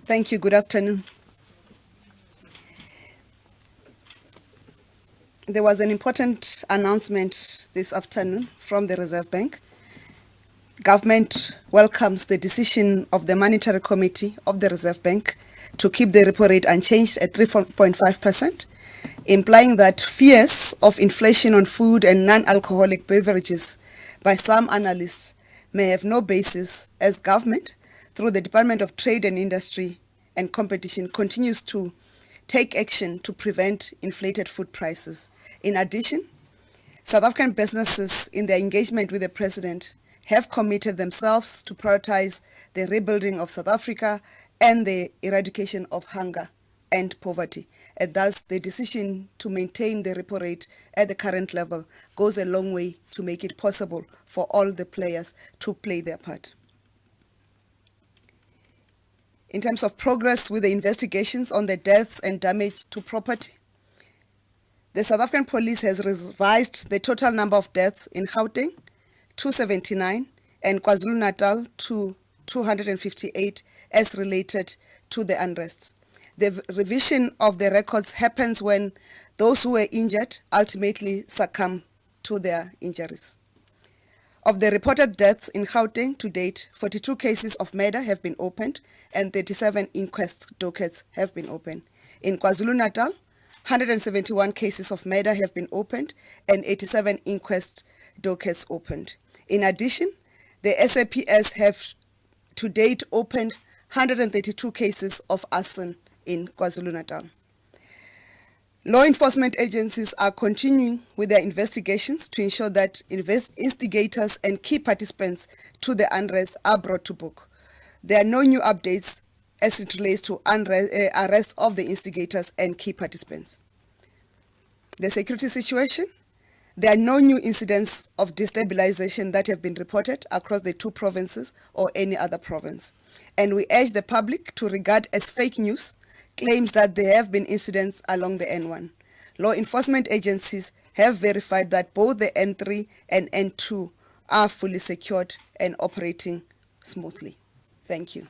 Thank you. Good afternoon. There was an important announcement this afternoon from the Reserve Bank. Government welcomes the decision of the Monetary Committee of the Reserve Bank to keep the repo rate unchanged at 3.5%, implying that fears of inflation on food and non-alcoholic beverages by some analysts may have no basis, as government, through the Department of Trade and Industry and Competition, continues to take action to prevent inflated food prices. In addition, South African businesses, in their engagement with the President, have committed themselves to prioritize the rebuilding of South Africa and the eradication of hunger and poverty. And thus, the decision to maintain the repo rate at the current level goes a long way to make it possible for all the players to play their part. In terms of progress with the investigations on the deaths and damage to property, the South African Police has revised the total number of deaths in Gauteng, 279, and KwaZulu-Natal to 258 as related to the unrest. The revision of the records happens when those who were injured ultimately succumb to their injuries. Of the reported deaths in Gauteng to date, 42 cases of murder have been opened and 37 inquest dockets have been opened. In KwaZulu-Natal, 171 cases of murder have been opened and 87 inquest dockets opened. In addition, the SAPS have to date opened 132 cases of arson in KwaZulu-Natal. Law enforcement agencies are continuing with their investigations to ensure that instigators and key participants to the unrest are brought to book. There are no new updates as it relates to arrest of the instigators and key participants. The security situation: there are no new incidents of destabilization that have been reported across the two provinces or any other province. And we urge the public to regard as fake news claims that there have been incidents along the N1. Law enforcement agencies have verified that both the N3 and N2 are fully secured and operating smoothly. Thank you.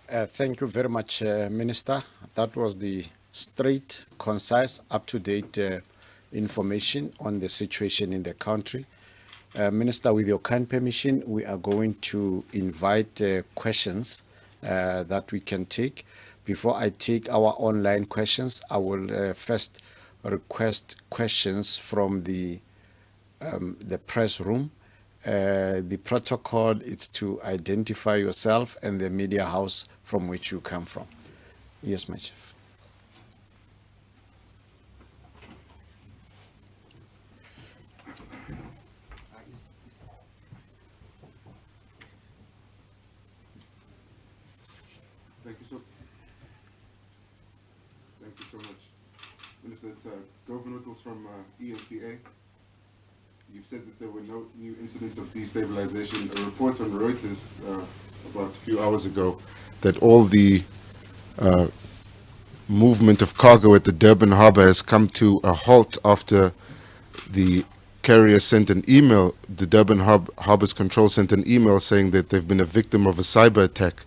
Thank you very much, Minister. That was the straight, concise, up-to-date information on the situation in the country. Minister, with your kind permission, we are going to invite questions that we can take. Before I take our online questions, I will first request questions from the press room. The protocol is to identify yourself and the media house from which you come from. Yes, my chief. Thank you so much. Minister, it's Governor Nichols from ENCA. You've said that there were no new incidents of destabilization. A report on Reuters about a few hours ago that all the movement of cargo at the Durban harbour has come to a halt after the carrier sent an email. The Durban Harbours Control sent an email saying that they've been a victim of a cyber attack.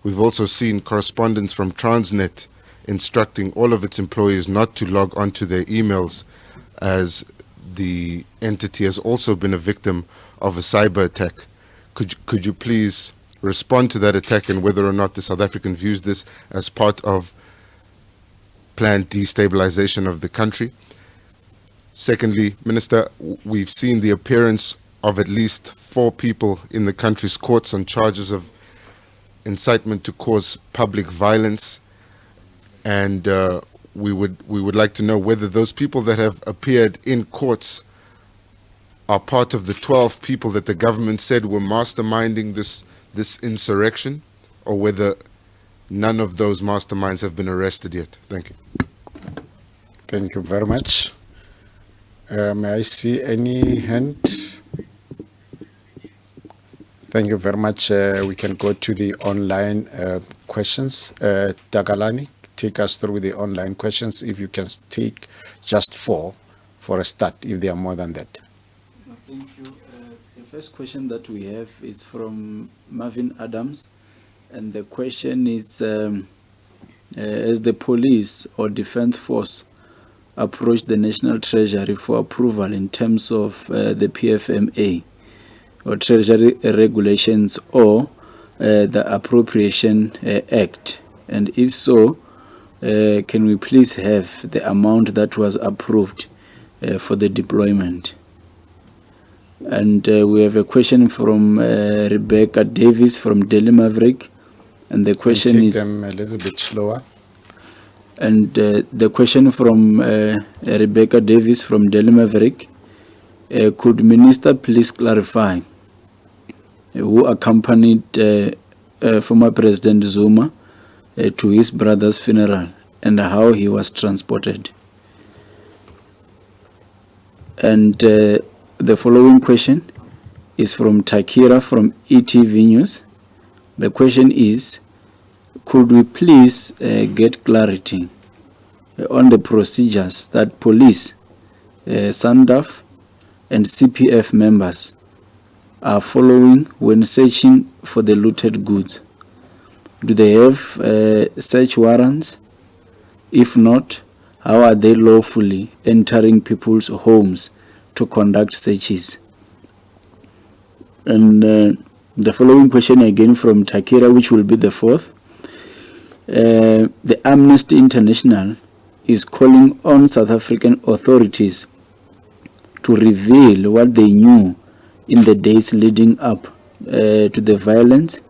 We've also seen correspondence from Transnet instructing all of its employees not to log onto their emails, as the entity has also been a victim of a cyber attack. Could you please respond to that attack and whether or not the South African views this as part of planned destabilization of the country? Secondly, Minister, we've seen the appearance of at least 4 people in the country's courts on charges of incitement to cause public violence, and we would like to know whether those people that have appeared in courts are part of the 12 people that the government said were masterminding this insurrection, or whether none of those masterminds have been arrested yet. Thank you. Thank you very much. May I see any hand? Thank you very much. We can go to the online questions. Tagalani, take us through the online questions. If you can take just 4 for a start, if there are more than that. Thank you. The first question that we have is from Marvin Adams, and the question is, as the police or defense force approach the National Treasury for approval in terms of the PFMA or Treasury regulations or the Appropriation Act, and if so, can we please have the amount that was approved for the deployment? And we have a question from Rebecca Davis from Daily Maverick, and the question Take is them a little bit slower. and the question from Rebecca Davis from Daily Maverick, could Minister please clarify who accompanied former President Zuma to his brother's funeral and how he was transported? And the following question is from Takira from ETV News. The question is, could we please get clarity on the procedures that police, SANDF and CPF members are following when searching for the looted goods? Do they have search warrants? If not, how are they lawfully entering people's homes to conduct searches? And the following question again from Takira, which will be the fourth. The Amnesty International is calling on South African authorities to reveal what they knew in the days leading up to the violence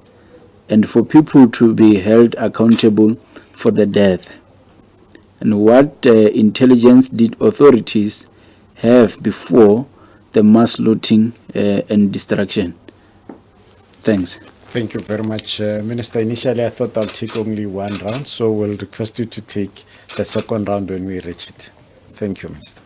and for people to be held accountable for the death. And what intelligence did authorities have before the mass looting and destruction? Thanks. Thank you very much. Minister, initially I thought I'll take only 1 round, so we'll request you to take the second round when we reach it. Thank you, Minister.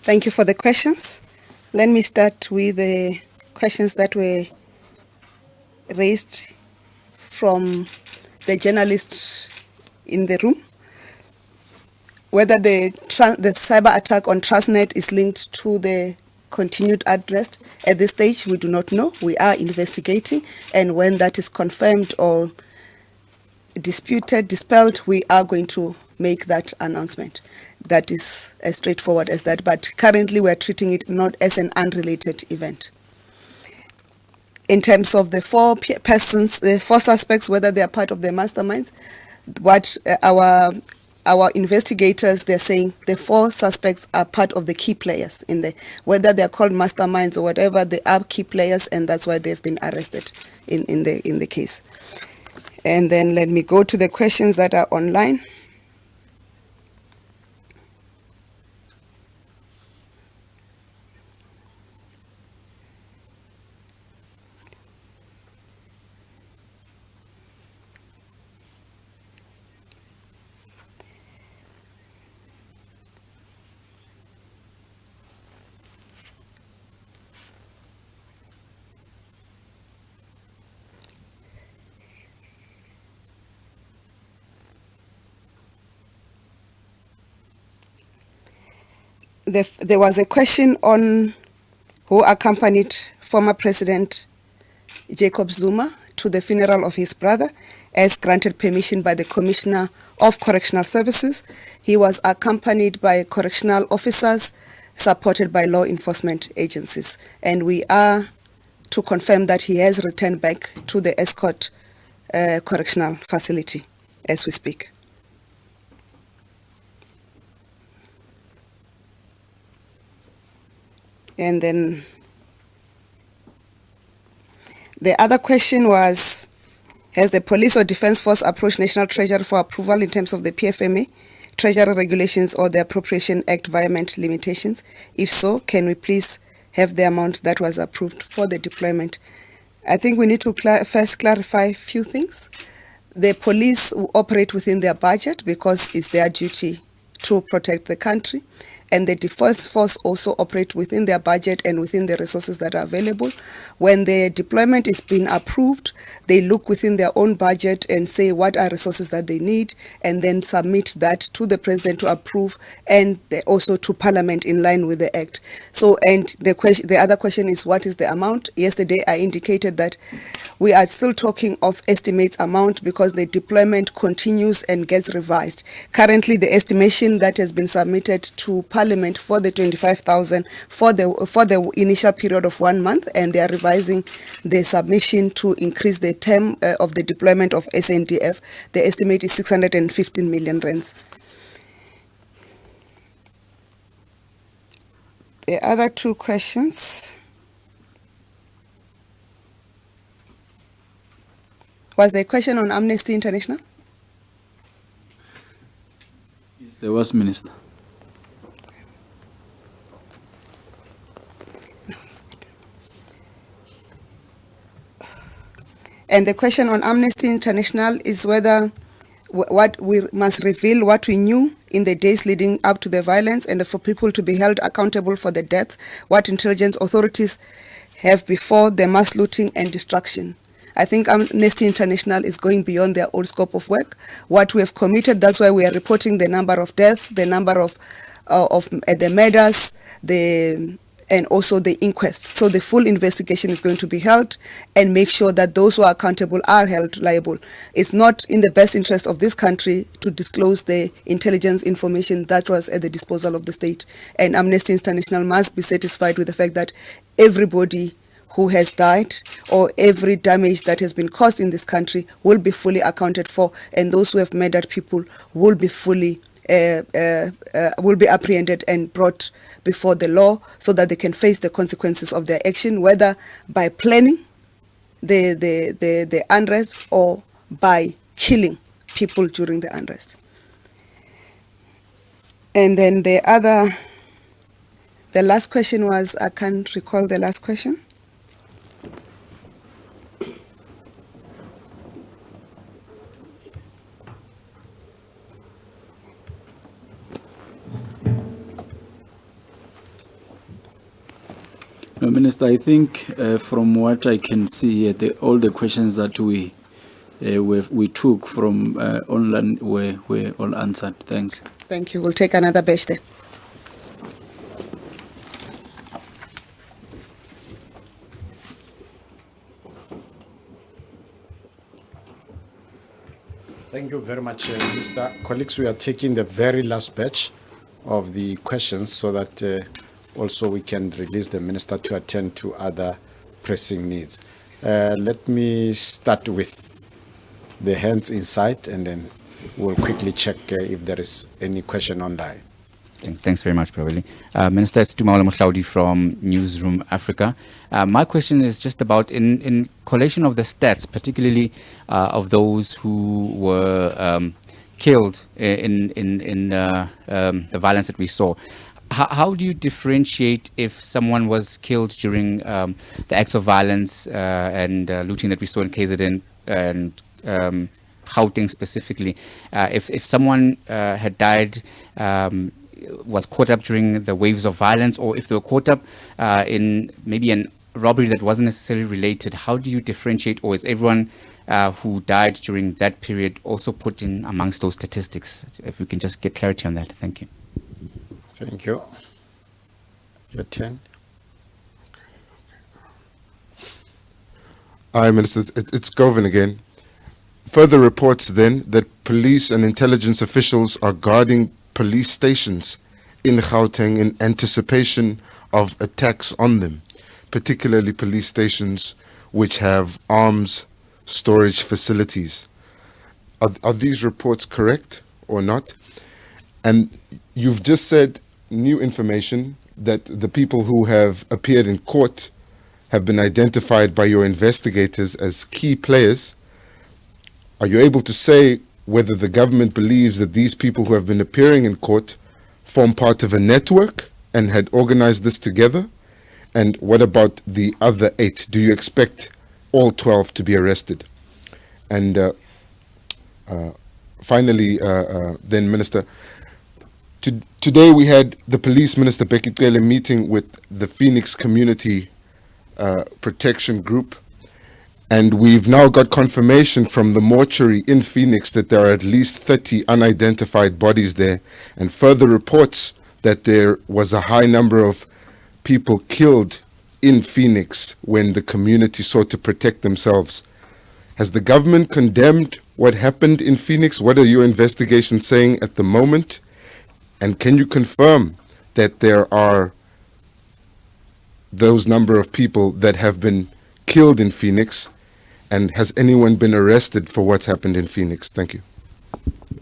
Thank you for the questions. Let me start with the questions that were raised from the journalists in the room. Whether the cyber attack on Transnet is linked to the continued unrest, at this stage we do not know. We are investigating, and when that is confirmed or dispelled, we are going to make that announcement. That is as straightforward as that, but currently we are treating it not as an unrelated event. In terms of the 4 persons, the 4 suspects, whether they are part of the masterminds, what our investigators, they're saying the 4 suspects are part of the key players in the, whether they're called masterminds or whatever, they are key players, and that's why they've been arrested in the case. And then let me go to the questions that are online. There was a question on who accompanied former President Jacob Zuma to the funeral of his brother, as granted permission by the Commissioner of Correctional Services. He was accompanied by correctional officers supported by law enforcement agencies, and we are to confirm that he has returned back to the Escort correctional facility as we speak. And then The other question was, has the police or defense force approached National Treasury for approval in terms of the PFMA, Treasury regulations or the Appropriation Act environment limitations? If so, can we please have the amount that was approved for the deployment? I think we need to first clarify a few things. The police will operate within their budget because it's their duty to protect the country. And the defense force also operate within their budget and within the resources that are available. When the deployment is being approved, they look within their own budget and say what are resources that they need, and then submit that to the president to approve, and also to parliament in line with the act. So, and the other question is, what is the amount? Yesterday I indicated that we are still talking of estimates amount because the deployment continues and gets revised. Currently, the estimation that has been submitted to Parliament for the 25,000 for the initial period of 1 month, and they are revising the submission to increase the term of the deployment of SNDF. The estimate is 615 million rands. The other two questions was the question on Amnesty International. Yes, there was, Minister. And the question on Amnesty International is whether what we must reveal what we knew in the days leading up to the violence, and for people to be held accountable for the death, what intelligence authorities have before the mass looting and destruction. I think Amnesty International is going beyond their own scope of work. What we have committed, that's why we are reporting the number of deaths, the number of the murders, and also the inquest. So the full investigation is going to be held, and make sure that those who are accountable are held liable. It's not in the best interest of this country to disclose the intelligence information that was at the disposal of the state. And Amnesty International must be satisfied with the fact that everybody who has died or every damage that has been caused in this country will be fully accounted for, and those who have murdered people will be fully will be apprehended and brought before the law, so that they can face the consequences of their action, whether by planning the unrest or by killing people during the unrest. And then the last question was, I can't recall the last question. No, Minister, I think from what I can see here, all the questions that we took from online were all answered. Thanks. Thank you. We'll take another batch then. Thank you very much, Minister. Colleagues, we are taking the very last batch of the questions so that also we can release the Minister to attend to other pressing needs. Let me start with the hands inside, and then we'll quickly check if there is any question online. Thanks very much, Probably. Minister, it's Tumaola Mohlaudi from Newsroom Africa. My question is just about in collation of the stats, particularly of those who were killed in the violence that we saw. How do you differentiate if someone was killed during the acts of violence and looting that we saw in KZN and Gauteng specifically? If someone had died, was caught up during the waves of violence, or if they were caught up in maybe a robbery that wasn't necessarily related, how do you differentiate, or is everyone who died during that period also put in amongst those statistics? If we can just get clarity on that. Thank you. Thank you. Your turn. Hi, Minister. It's Govan again. Further reports then that police and intelligence officials are guarding police stations in Gauteng in anticipation of attacks on them, particularly police stations which have arms storage facilities. Are these reports correct or not? And you've just said new information that the people who have appeared in court have been identified by your investigators as key players. Are you able to say whether the government believes that these people who have been appearing in court form part of a network and had organized this together? And what about the other 8? Do you expect all 12 to be arrested? And finally, then, Minister, today we had the Police Minister Becky Cele meeting with the Phoenix Community Protection Group, and we've now got confirmation from the mortuary in Phoenix that there are at least 30 unidentified bodies there, and further reports that there was a high number of people killed in Phoenix when the community sought to protect themselves. Has the government condemned what happened in Phoenix? What are your investigations saying at the moment? And can you confirm that there are those number of people that have been killed in Phoenix? And has anyone been arrested for what's happened in Phoenix? Thank you.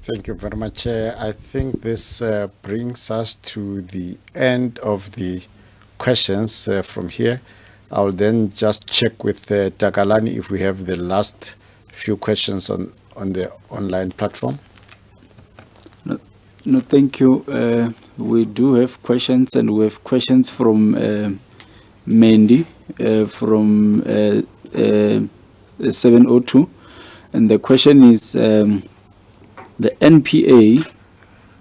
Thank you very much. I think this brings us to the end of the questions from here. I'll then just check with Takalani if we have the last few questions on the online platform. No, thank you. We do have questions, and we have questions from Mandy from 702. And the question is, the NPA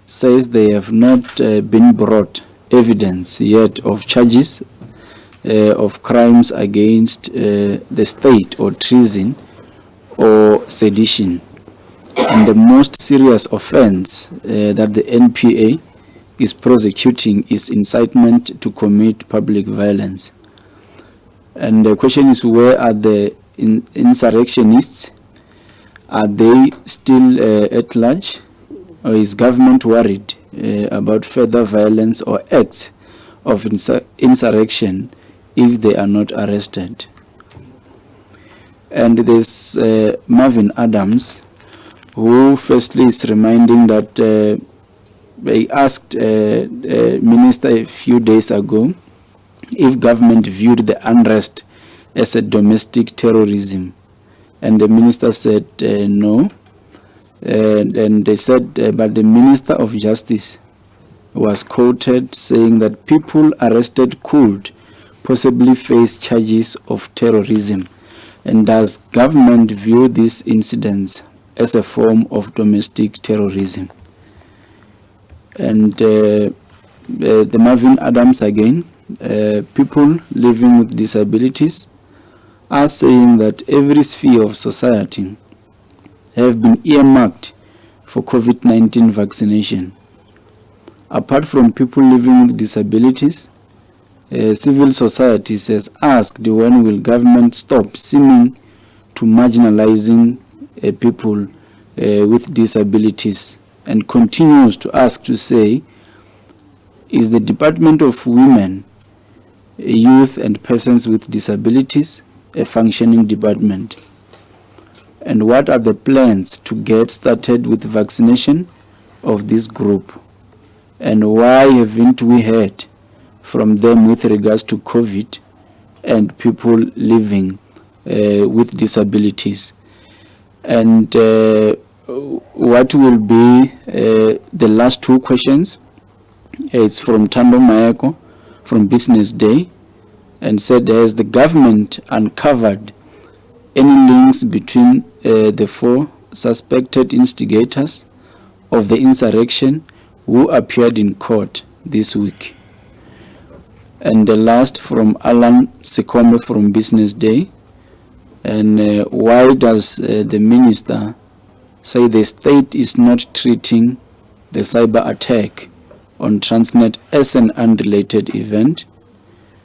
says they have not been brought evidence yet of charges of crimes against the state or treason or sedition. And the most serious offense that the NPA is prosecuting is incitement to commit public violence. And the question is, where are the insurrectionists? Are they still at large? Or is government worried about further violence or acts of insurrection if they are not arrested? And there's Marvin Adams, who firstly is reminding that they asked Minister a few days ago if government viewed the unrest as a domestic terrorism. And the minister said no. And they said, but the Minister of Justice was quoted saying that people arrested could possibly face charges of terrorism. And does government view these incidents as a form of domestic terrorism? And the Marvin Adams again, people living with disabilities are saying that every sphere of society have been earmarked for COVID-19 vaccination. Apart from people living with disabilities, civil society has asked when will government stop seeming to marginalizing people with disabilities, and continues to ask to say, is the Department of Women, Youth and Persons with Disabilities a functioning department? And what are the plans to get started with vaccination of this group? And why haven't we heard from them with regards to COVID and people living with disabilities? And what will be the last two questions? It's from Tando Mayeko from Business Day, and said, has the government uncovered any links between the 4 suspected instigators of the insurrection who appeared in court this week? And the last from Alan Sekome from Business Day. And why does the minister say the state is not treating the cyber attack on Transnet as an unrelated event?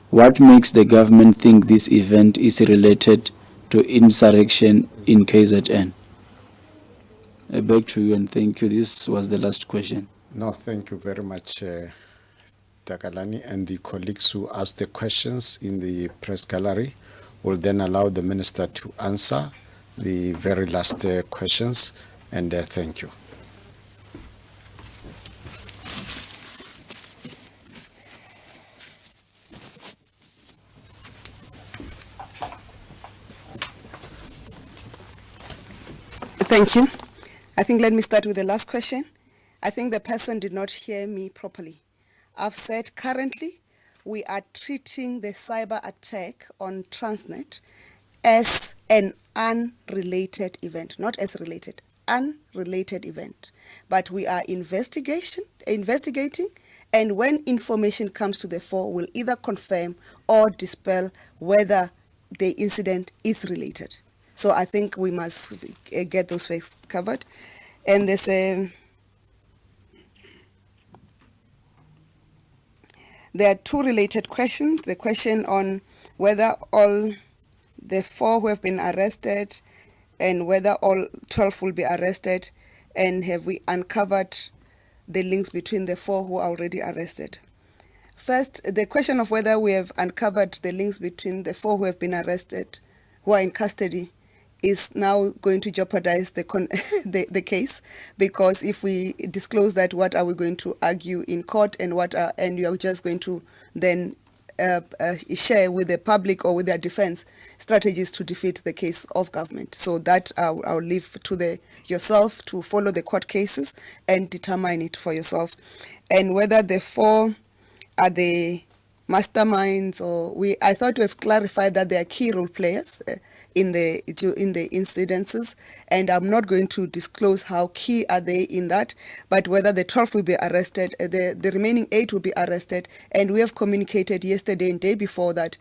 What makes the government think this event is related to insurrection in KZN? I beg to you and thank you. This was the last question. No, thank you very much, Takalani, and the colleagues who asked the questions in the press gallery will then allow the minister to answer the very last questions, and thank you. Thank you. I think let me start with the last question. I think the person did not hear me properly. I've said currently we are treating the cyber attack on Transnet as an unrelated event, not as related, unrelated event. But we are investigating, and when information comes to the fore, we'll either confirm or dispel whether the incident is related. So I think we must get those facts covered. And there's there are two related questions. The question on whether all the 4 who have been arrested and whether all 12 will be arrested, and have we uncovered the links between the 4 who are already arrested. First, the question of whether we have uncovered the links between the 4 who have been arrested, who are in custody, is now going to jeopardize the case, because if we disclose that, what are we going to argue in court, and and you are just going to then share with the public or with their defense strategies to defeat the case of government. So that I'll leave to yourself to follow the court cases and determine it for yourself. And whether the 4 are the masterminds, or I thought we've clarified that they are key role players in the incidences, and I'm not going to disclose how key are they in that, but whether the 12 will be arrested, the remaining 8 will be arrested, and we have communicated yesterday and day before that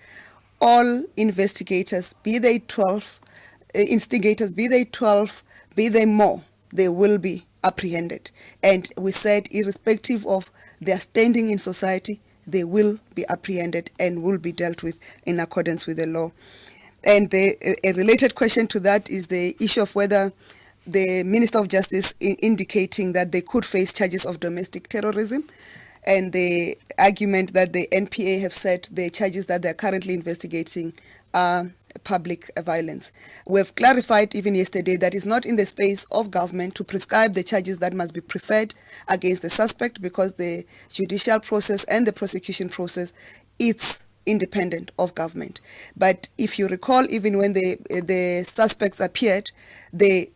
all investigators, be they 12, instigators, be they 12, be they more, they will be apprehended. And we said, irrespective of their standing in society, they will be apprehended and will be dealt with in accordance with the law. And a related question to that is the issue of whether the Minister of Justice indicating that they could face charges of domestic terrorism, and the argument that the NPA have said the charges that they're currently investigating are public violence. We have clarified even yesterday that it's not in the space of government to prescribe the charges that must be preferred against the suspect, because the judicial process and the prosecution process, it's independent of government. But if you recall, even when the suspects appeared, the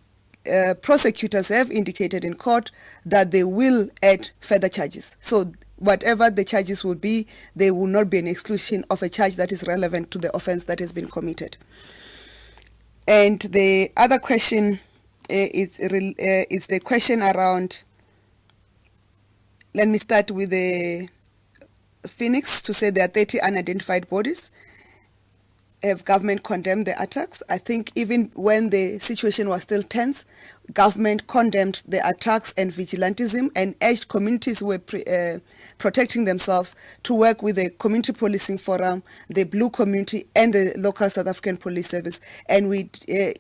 prosecutors have indicated in court that they will add further charges. So whatever the charges will be, there will not be an exclusion of a charge that is relevant to the offense that has been committed. And the other question is the question around, let me start with the Phoenix, to say there are 30 unidentified bodies. Have government condemned the attacks? I think even when the situation was still tense, government condemned the attacks and vigilantism and urged communities who were protecting themselves to work with the Community Policing Forum, the Blue Community, and the local South African Police Service. And we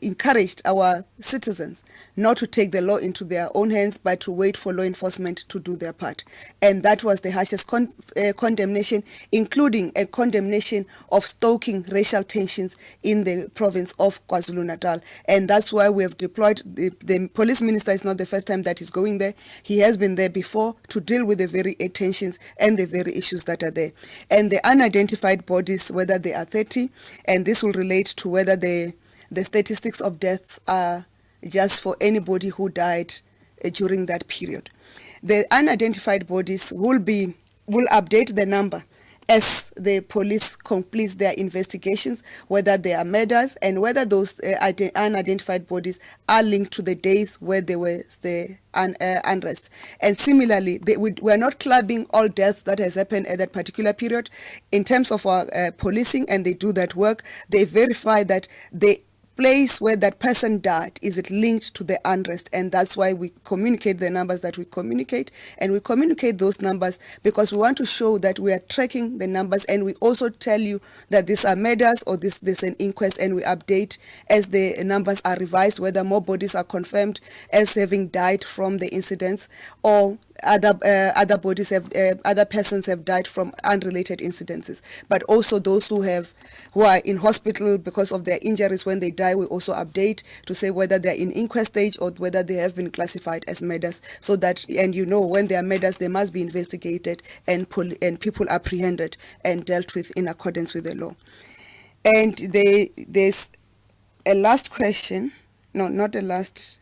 encouraged our citizens not to take the law into their own hands, but to wait for law enforcement to do their part. And that was the harshest condemnation, including a condemnation of stoking racial tensions in the province of KwaZulu-Natal. And that's why we have deployed the police minister. Is not the first time that he's going there. He has been there before to deal with the very tensions and the very issues that are there. And the unidentified bodies, whether they are 30, and this will relate to whether the statistics of deaths are just for anybody who died during that period. The unidentified bodies will update the number as the police completes their investigations, whether they are murders and whether those unidentified bodies are linked to the days where there was the unrest. And similarly, we're not clubbing all deaths that has happened at that particular period. In terms of our policing, and they do that work, they verify that the place where that person died, is it linked to the unrest? And that's why we communicate the numbers that we communicate, and we communicate those numbers because we want to show that we are tracking the numbers, and we also tell you that these are murders or there's an inquest, and we update as the numbers are revised, whether more bodies are confirmed as having died from the incidents, or other bodies other persons have died from unrelated incidences. But also those who are in hospital because of their injuries, when they die, we also update to say whether they're in inquest stage or whether they have been classified as murders, so that, and when they are murders, they must be investigated and people apprehended and dealt with in accordance with the law. And there's a last question, no, not the last,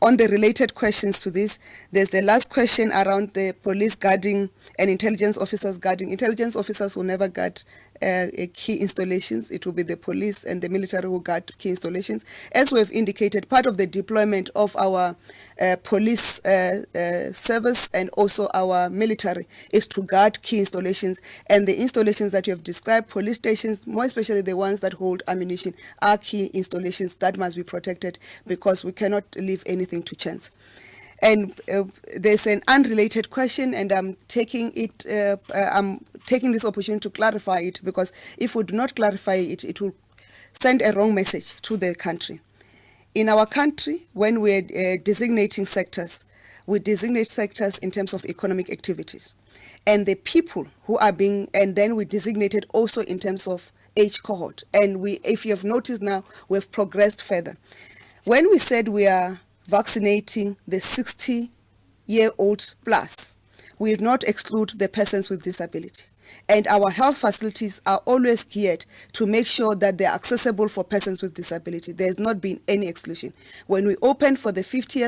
On the related questions to this, there's the last question around the police guarding and intelligence officers guarding. Intelligence officers will never guard key installations. It will be the police and the military who guard key installations. As we have indicated, part of the deployment of our police service and also our military is to guard key installations. And the installations that you have described, police stations, more especially the ones that hold ammunition, are key installations that must be protected because we cannot leave anything to chance. And there's an unrelated question, and I'm taking this opportunity to clarify it, because if we do not clarify it, it will send a wrong message to the country. In our country, when we're designating sectors, we designate sectors in terms of economic activities. And the people who are being, and then we designate it also in terms of age cohort. And if you have noticed now, we've progressed further. When we said we are vaccinating the 60-year-old plus, we did not exclude the persons with disability. And our health facilities are always geared to make sure that they are accessible for persons with disability. There has not been any exclusion. When we opened for the 50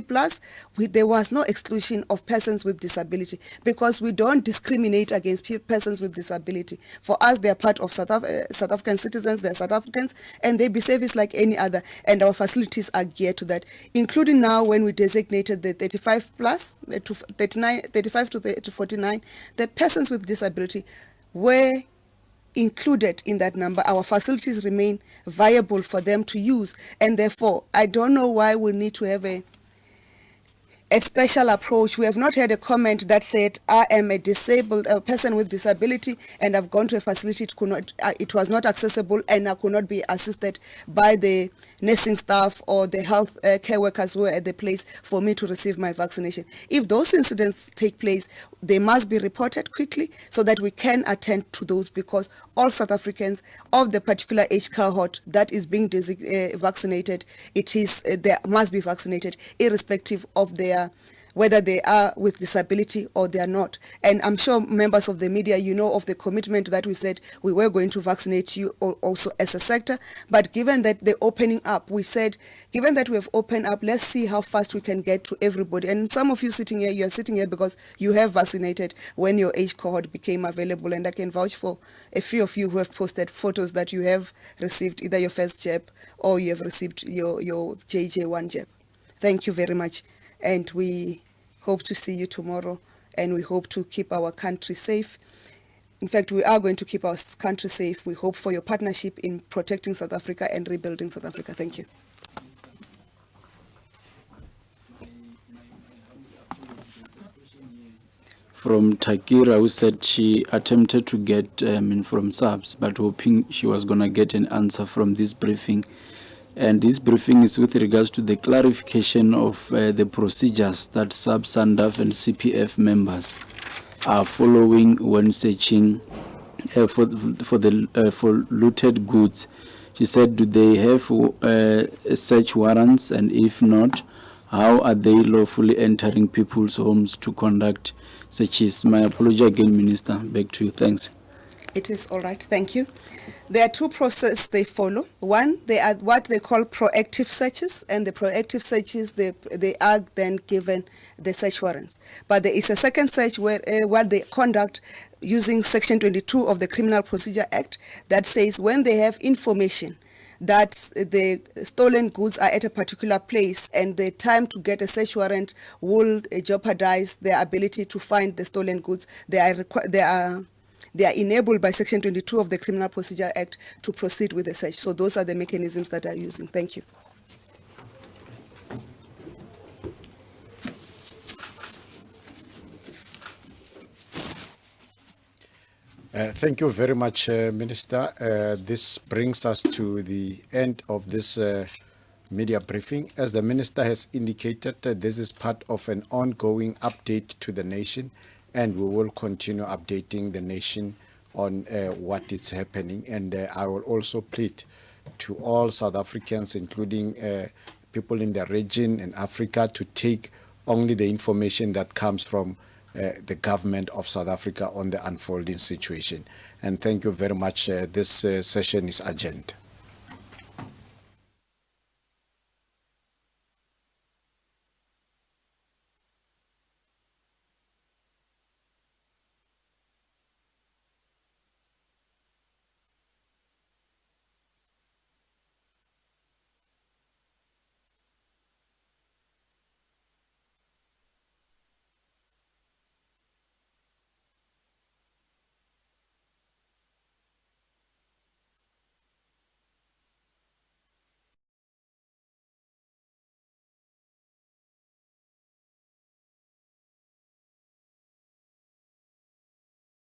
plus, there was no exclusion of persons with disability, because we don't discriminate against persons with disability. For us, they are part of South African citizens, they are South Africans, and they be serviced like any other, and our facilities are geared to that, including now when we designated the 35 plus, to 35 to 49, the persons with disability were included in that number. Our facilities remain viable for them to use, and therefore I don't know why we need to have a special approach. We have not had a comment that said, I am a person with disability and I've gone to a facility, it was not accessible and I could not be assisted by the nursing staff or the health care workers who were at the place for me to receive my vaccination. If those incidents take place, they must be reported quickly so that we can attend to those, because all South Africans of the particular age cohort that is being vaccinated, they must be vaccinated irrespective of whether they are with disability or they are not. And I'm sure members of the media, you know of the commitment that we said we were going to vaccinate you also as a sector. But given that the opening up, we said, given that we have opened up, let's see how fast we can get to everybody. And some of you sitting here, you are sitting here because you have vaccinated when your age cohort became available. And I can vouch for a few of you who have posted photos that you have received either your first jab or you have received your JJ1 jab. Thank you very much. And we hope to see you tomorrow, and we hope to keep our country safe. In fact, we are going to keep our country safe. We hope for your partnership in protecting South Africa and rebuilding South Africa. Thank you. From Takira, who said she attempted to get from SABS, but hoping she was going to get an answer from this briefing. And this briefing is with regards to the clarification of the procedures that SABS, SANDF and CPF members are following when searching for looted goods. She said, do they have search warrants, and if not, how are they lawfully entering people's homes to conduct searches? My apology again, Minister. Back to you. Thanks. It is all right. Thank you. There are two processes they follow. One, they are what they call proactive searches, and the proactive searches, they are then given the search warrants. But there is a second search where what they conduct using Section 22 of the Criminal Procedure Act that says when they have information that the stolen goods are at a particular place and the time to get a search warrant will jeopardize their ability to find the stolen goods, they are enabled by Section 22 of the Criminal Procedure Act to proceed with the search. So those are the mechanisms that are using. Thank you. Thank you very much, Minister. This brings us to the end of this media briefing. As the Minister has indicated, this is part of an ongoing update to the nation, and we will continue updating the nation on what is happening. And I will also plead to all South Africans, including people in the region and Africa, to take only the information that comes from the government of South Africa on the unfolding situation. And thank you very much. This session is adjourned.